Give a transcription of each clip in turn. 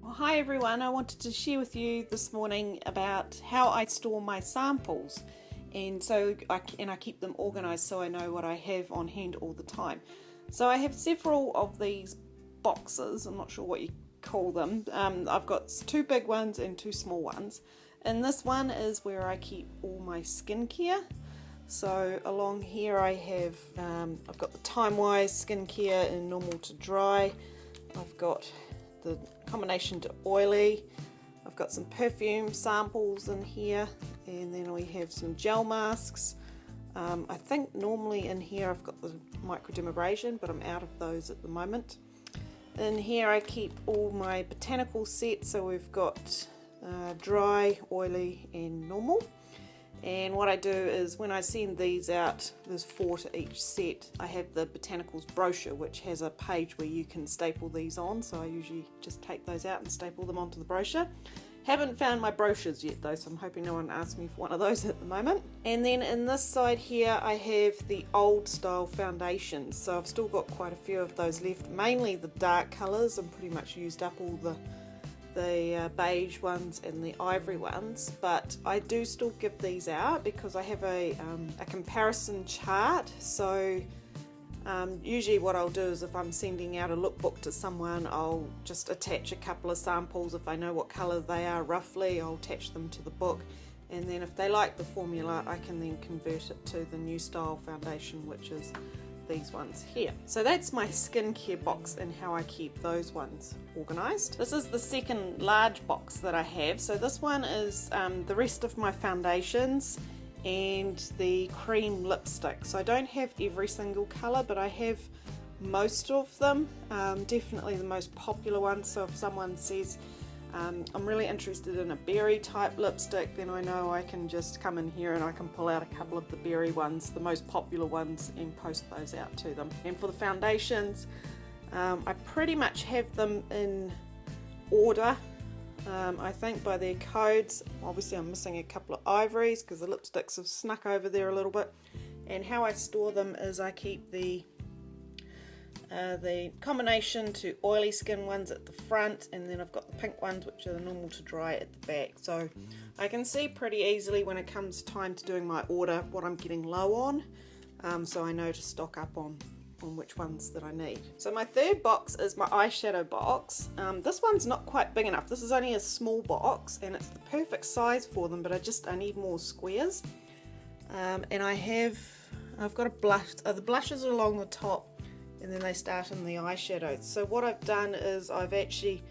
Well, hi everyone, I wanted to share with you this morning about how I store my samples, and I keep them organised so I know what I have on hand all the time. So I have several of these boxes, I'm not sure what you call them. I've got two big ones and two small ones, and this one is where I keep all my skincare. So along here I have I've got the time-wise skincare in normal to dry. I've got the combination to oily. I've got some perfume samples in here, and then we have some gel masks. I think normally in here I've got the microdermabrasion, but I'm out of those at the moment. In here I keep all my botanical sets, so we've got dry, oily and normal. And what I do is when I send these out, there's 4 to each set, I have the botanicals brochure which has a page where you can staple these on, so I usually just take those out and staple them onto the brochure. Haven't found my brochures yet though, so I'm hoping no one asks me for one of those at the moment. And then in this side here I have the old style foundations, so I've still got quite a few of those left, mainly the dark colours. I'm pretty much used up all the beige ones and the ivory ones, but I do still give these out because I have a comparison chart. So usually what I'll do is if I'm sending out a lookbook to someone, I'll just attach a couple of samples. If I know what colour they are roughly, I'll attach them to the book, and then if they like the formula I can then convert it to the new style foundation, which is these ones here. So that's my skincare box and how I keep those ones organised. This is the second large box that I have. So this one is the rest of my foundations and the cream lipstick. So I don't have every single colour, but I have most of them, definitely the most popular ones. So if someone says I'm really interested in a berry type lipstick, then I know I can just come in here and I can pull out a couple of the berry ones, the most popular ones, and post those out to them. And for the foundations, I pretty much have them in order, I think by their codes. Obviously I'm missing a couple of ivories because the lipsticks have snuck over there a little bit. And how I store them is I keep the combination to oily skin ones at the front, and then I've got the pink ones which are the normal to dry at the back, so I can see pretty easily when it comes time to doing my order what I'm getting low on, so I know to stock up on which ones that I need. So my third box is my eyeshadow box. This one's not quite big enough. This is only a small box and it's the perfect size for them, but I need more squares. And I've got a blush. The blushes are along the top, and then they start in the eyeshadows. So what I've done is I've actually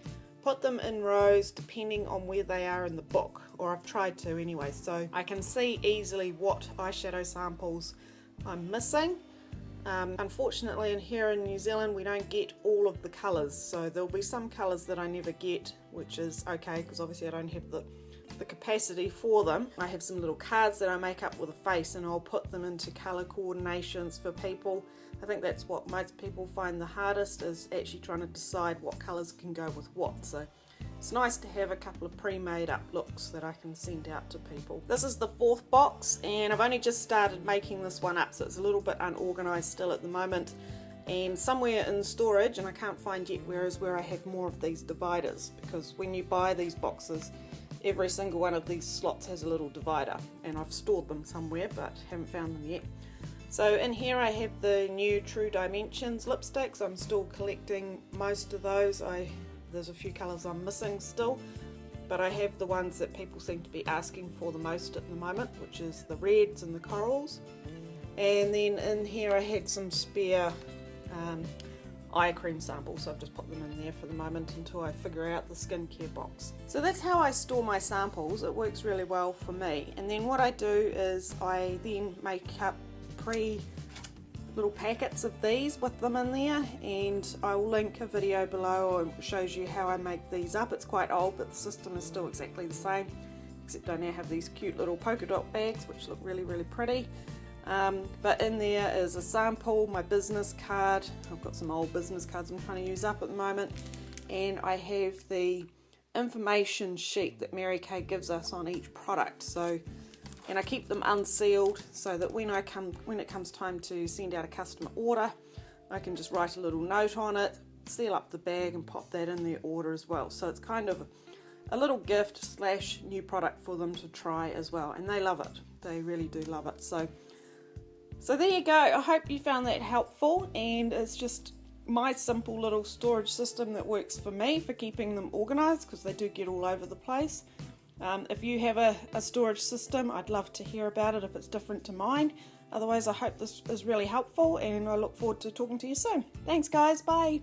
put them in rows depending on where they are in the book, or I've tried to anyway, so I can see easily what eyeshadow samples I'm missing. Unfortunately here in New Zealand we don't get all of the colours, so there'll be some colours that I never get, which is okay because obviously I don't have the capacity for them. I have some little cards that I make up with a face, and I'll put them into colour coordinations for people. I think that's what most people find the hardest, is actually trying to decide what colours can go with what. So it's nice to have a couple of pre-made up looks that I can send out to people. This is the fourth box, and I've only just started making this one up, so it's a little bit unorganised still at the moment, and somewhere in storage, and I can't find yet where I have more of these dividers, because when you buy these boxes every single one of these slots has a little divider, and I've stored them somewhere but haven't found them yet. So in here I have the new True Dimensions lipsticks. I'm still collecting most of those. There's a few colours I'm missing still, but I have the ones that people seem to be asking for the most at the moment, which is the reds and the corals. And then in here I had some spare eye cream samples, so I've just put them in there for the moment until I figure out the skincare box. So that's how I store my samples. It works really well for me. And then what I do is I then make up little packets of these with them in there, and I'll link a video below that shows you how I make these up. It's quite old, but the system is still exactly the same, except I now have these cute little polka dot bags which look really, really pretty. But in there is a sample, my business card. I've got some old business cards I'm trying to use up at the moment, and I have the information sheet that Mary Kay gives us on each product. And I keep them unsealed so that when it comes time to send out a customer order, I can just write a little note on it, seal up the bag and pop that in their order as well. So it's kind of a little gift / new product for them to try as well, and they love it. They really do love it. So there you go. I hope you found that helpful, and it's just my simple little storage system that works for me for keeping them organised, because they do get all over the place. If you have a storage system, I'd love to hear about it if it's different to mine. Otherwise, I hope this is really helpful, and I look forward to talking to you soon. Thanks guys, bye!